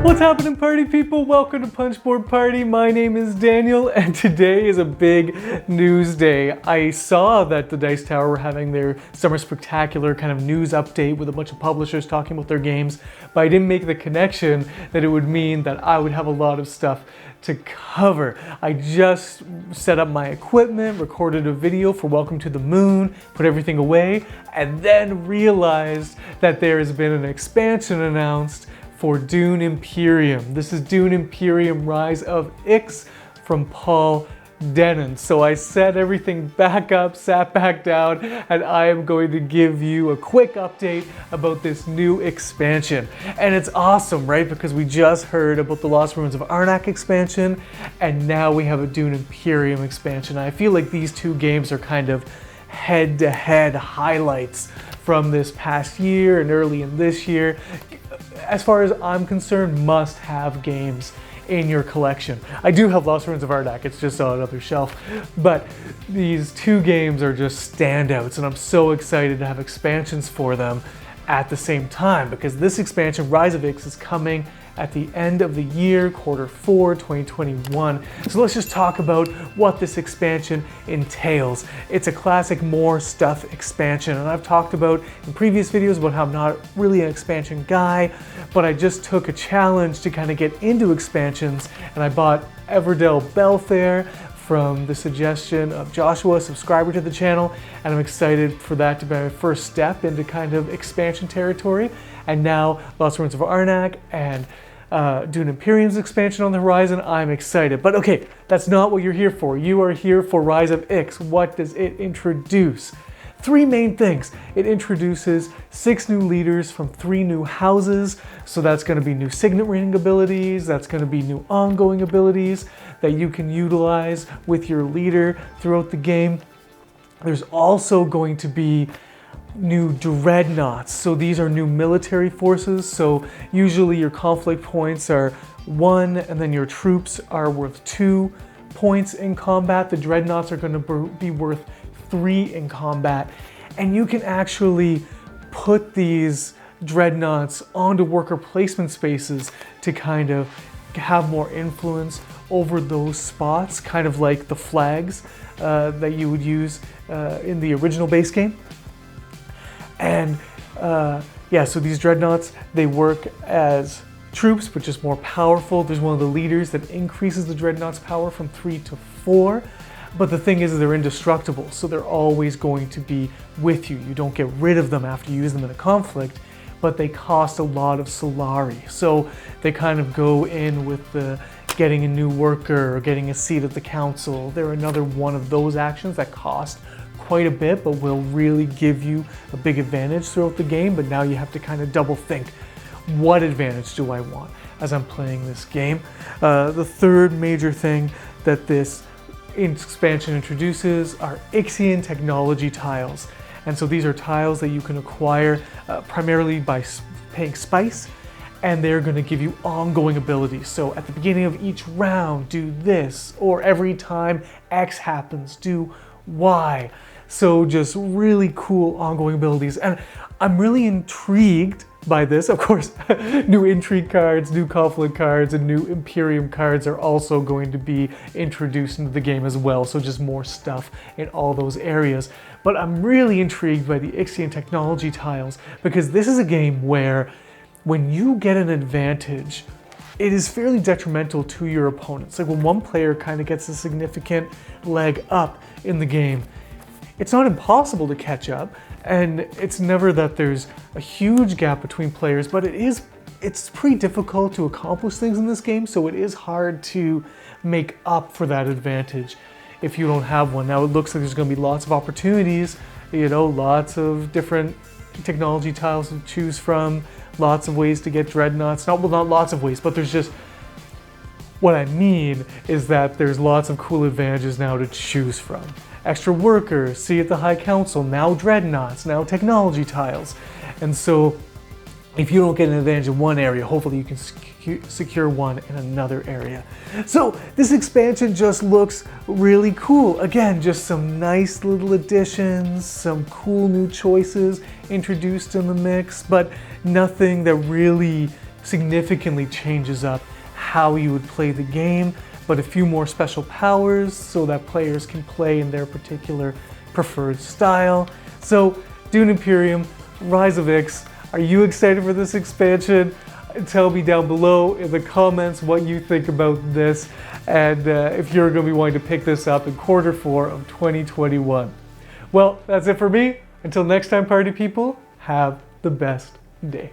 What's happening, party people? Welcome to Punchboard Party. My name is Daniel, and today is a big news day. I saw that the Dice Tower were having their Summer Spectacular kind of news update with a bunch of publishers talking about their games, but I didn't make the connection that it would mean that I would have a lot of stuff to cover. I just set up my equipment, recorded a video for Welcome to the Moon, put everything away, and then realized that there has been an expansion announced for Dune Imperium. This is Dune Imperium Rise of Ix from Paul Dennen. So I set everything back up, sat back down, and I am going to give you a quick update about this new expansion. And it's awesome, right? Because we just heard about the Lost Ruins of Arnak expansion, and now we have a Dune Imperium expansion. I feel like these two games are kind of head-to-head highlights from this past year and early in this year. As far as I'm concerned, must-have games in your collection. I do have Lost Ruins of Arnak, it's just on another shelf, but these two games are just standouts, and I'm so excited to have expansions for them at the same time, because this expansion, Rise of Ix, is coming at the end of the year, Q4 2021. So let's just talk about what this expansion entails. It's a classic more stuff expansion, and I've talked about in previous videos about how I'm not really an expansion guy, but I just took a challenge to kind of get into expansions, and I bought Everdell Belfair from the suggestion of Joshua, a subscriber to the channel, and I'm excited for that to be my first step into kind of expansion territory. And now Lost Ruins of Arnak and Dune Imperium's expansion on the horizon. I'm excited. But okay, that's not what you're here for. You are here for Rise of Ix. What does it introduce? Three main things. It introduces 6 new leaders from 3 new houses. So that's going to be new signet ring abilities. That's going to be new ongoing abilities that you can utilize with your leader throughout the game. There's also going to be new dreadnoughts. So these are new military forces. So usually your conflict points are 1, and then your troops are worth 2 points in combat. The dreadnoughts are going to be worth 3 in combat. And you can actually put these dreadnoughts onto worker placement spaces to kind of have more influence over those spots, kind of like the flags that you would use in the original base game. And so these dreadnoughts, they work as troops, but just more powerful. There's one of the leaders that increases the dreadnoughts' power from 3 to 4. But the thing is they're indestructible, so they're always going to be with you. You don't get rid of them after you use them in a conflict, but they cost a lot of Solari. So they kind of go in with the getting a new worker or getting a seat at the council. They're another one of those actions that cost quite a bit, but will really give you a big advantage throughout the game. But now you have to kind of double think, what advantage do I want as I'm playing this game? The third major thing that this expansion introduces are Ixian technology tiles. And so these are tiles that you can acquire primarily by paying spice, and they're going to give you ongoing abilities. So at the beginning of each round, do this, or every time X happens, do Y. So just really cool ongoing abilities. And I'm really intrigued by this. Of course, new intrigue cards, new conflict cards, and new Imperium cards are also going to be introduced into the game as well. So just more stuff in all those areas. But I'm really intrigued by the Ixian technology tiles, because this is a game where when you get an advantage, it is fairly detrimental to your opponents. Like when one player kind of gets a significant leg up in the game, it's not impossible to catch up, and it's never that there's a huge gap between players, but it's pretty difficult to accomplish things in this game, so it is hard to make up for that advantage if you don't have one. Now it looks like there's going to be lots of opportunities, lots of different technology tiles to choose from, lots of ways to get dreadnoughts. Not lots of ways, but there's just, what I mean is that there's lots of cool advantages now to choose from. Extra workers, see at the High Council, now dreadnoughts, now technology tiles. And so if you don't get an advantage in one area, hopefully you can secure one in another area. So this expansion just looks really cool. Again, just some nice little additions, some cool new choices introduced in the mix, but nothing that really significantly changes up how you would play the game, but a few more special powers so that players can play in their particular preferred style. So Dune Imperium, Rise of Ix, are you excited for this expansion? Tell me down below in the comments what you think about this, and if you're going to be wanting to pick this up in Q4 of 2021. Well, that's it for me. Until next time, party people, have the best day.